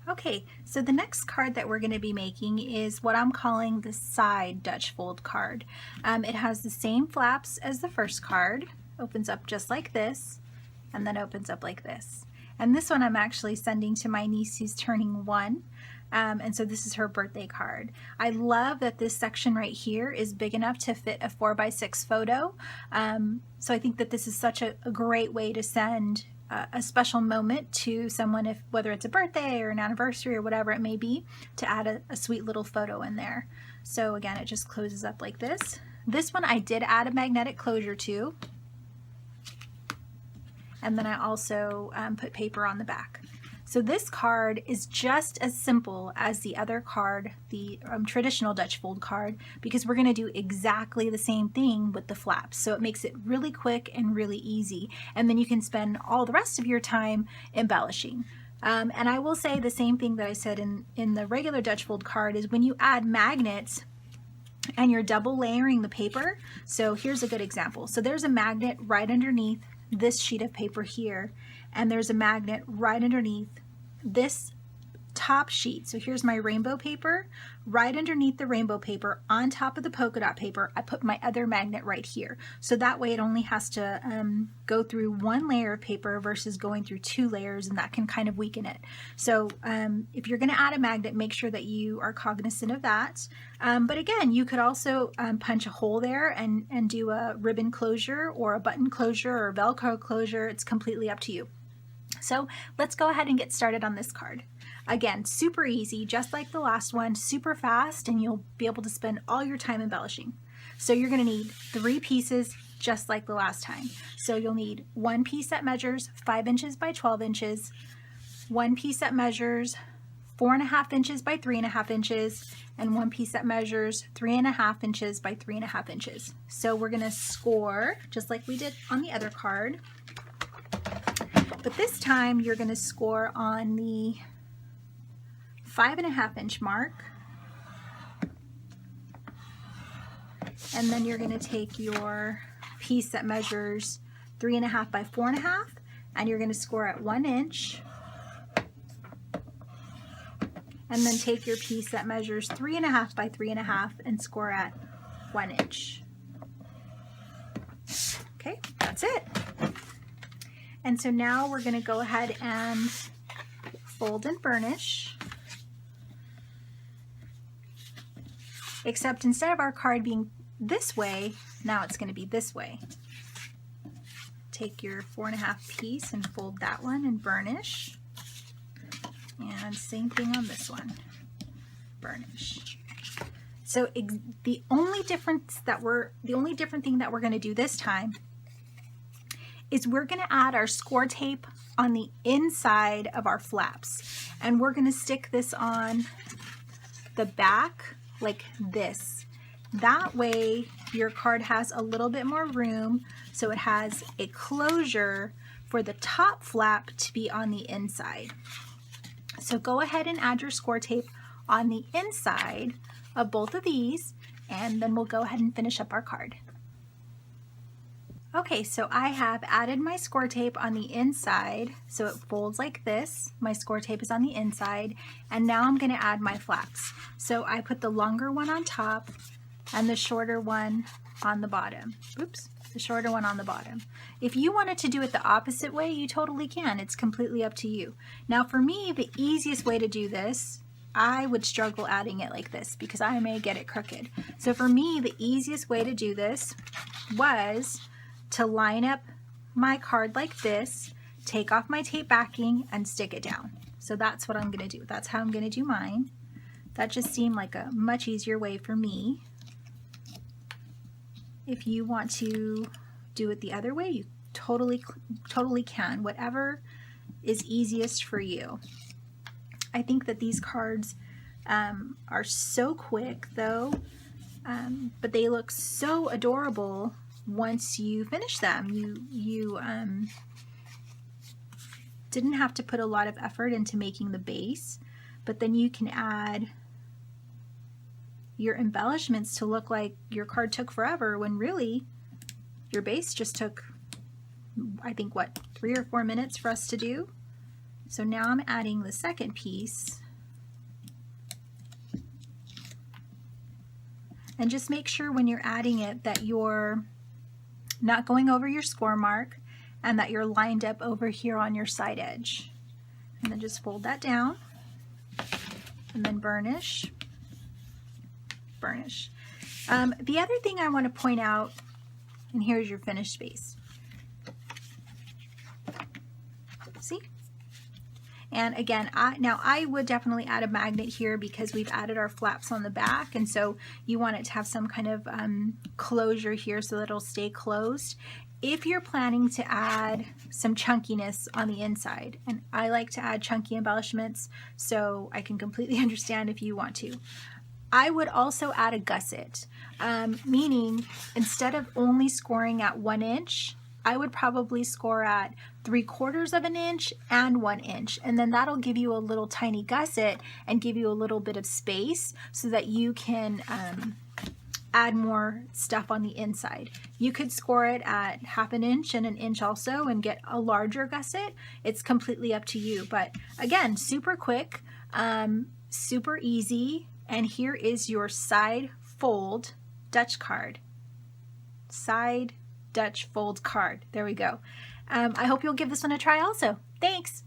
Okay, so the next card that we're going to be making is what I'm calling the side Dutch fold card. It has the same flaps as the first card, opens up just like this, and then opens up like this. And this one I'm actually sending to my niece who's turning 1. And so this is her birthday card. I love that this section right here is big enough to fit a 4x6 photo. So I think that this is such a great way to send a special moment to someone, if whether it's a birthday or an anniversary or whatever it may be, to add a sweet little photo in there. So again, it just closes up like this. This one I did add a magnetic closure to, and then I also put paper on the back. So this card is just as simple as the other card, the traditional Dutch fold card, because we're going to do exactly the same thing with the flaps. So it makes it really quick and really easy. And then you can spend all the rest of your time embellishing. And I will say the same thing that I said in the regular Dutch fold card is when you add magnets and you're double layering the paper. So here's a good example. So there's a magnet right underneath this sheet of paper here, and there's a magnet right underneath this top sheet. So here's my rainbow paper. Right underneath the rainbow paper, on top of the polka dot paper, I put my other magnet right here. So that way it only has to go through one layer of paper versus going through 2 layers, and that can kind of weaken it. So if you're going to add a magnet, make sure that you are cognizant of that. But again, you could also punch a hole there and do a ribbon closure or a button closure or Velcro closure. It's completely up to you. So let's go ahead and get started on this card. Again, super easy, just like the last one, super fast, and you'll be able to spend all your time embellishing. So you're going to need 3 pieces just like the last time. So you'll need 1 piece that measures 5 inches by 12 inches, 1 piece that measures 4.5 inches by 3.5 inches, and 1 piece that measures 3.5 inches by 3.5 inches. So we're going to score just like we did on the other card. But this time you're going to score on the 5.5 inch mark, and then you're going to take your piece that measures 3.5 by 4.5, and you're going to score at 1 inch, and then take your piece that measures 3.5 by 3.5 and score at 1 inch. Okay, that's it. And so now we're going to go ahead and fold and burnish. Except instead of our card being this way, now it's going to be this way. Take your 4.5 piece and fold that one and burnish. And same thing on this one, burnish. So the only different thing that we're going to do this time is we're going to add our score tape on the inside of our flaps, and we're going to stick this on the back like this. That way your card has a little bit more room, so it has a closure for the top flap to be on the inside. So go ahead and add your score tape on the inside of both of these, and then we'll go ahead and finish up our card. Okay, so I have added my score tape on the inside, so it folds like this. My score tape is on the inside, and now I'm going to add my flaps. So I put the longer one on top and the shorter one on the bottom. Oops, the shorter one on the bottom. If you wanted to do it the opposite way, you totally can. It's completely up to you. Now for me, the easiest way to do this, I would struggle adding it like this because I may get it crooked. So for me, the easiest way to do this was to line up my card like this, take off my tape backing, and stick it down. So that's what I'm going to do. That's how I'm going to do mine. That just seemed like a much easier way for me. If you want to do it the other way, you totally can. Whatever is easiest for you. I think that these cards are so quick though, but they look so adorable once you finish them. You didn't have to put a lot of effort into making the base, but then you can add your embellishments to look like your card took forever when really your base just took, I think, what, 3 or 4 minutes for us to do. So now I'm adding the second piece. And just make sure when you're adding it that you're not going over your score mark and that you're lined up over here on your side edge. And then just fold that down and then burnish, burnish. The other thing I want to point out, and here's your finished base. See? And again, I would definitely add a magnet here because we've added our flaps on the back, and so you want it to have some kind of closure here so that it'll stay closed. If you're planning to add some chunkiness on the inside, and I like to add chunky embellishments, so I can completely understand if you want to. I would also add a gusset, meaning instead of only scoring at 1 inch, I would probably score at 3/4 of an inch and 1 inch, and then that'll give you a little tiny gusset and give you a little bit of space so that you can add more stuff on the inside. You could score it at 1/2 inch and 1 inch also and get a larger gusset. It's completely up to you, but again, super quick, super easy. And here is your side fold Dutch card. Side Dutch fold card. There we go. I hope you'll give this one a try also. Thanks.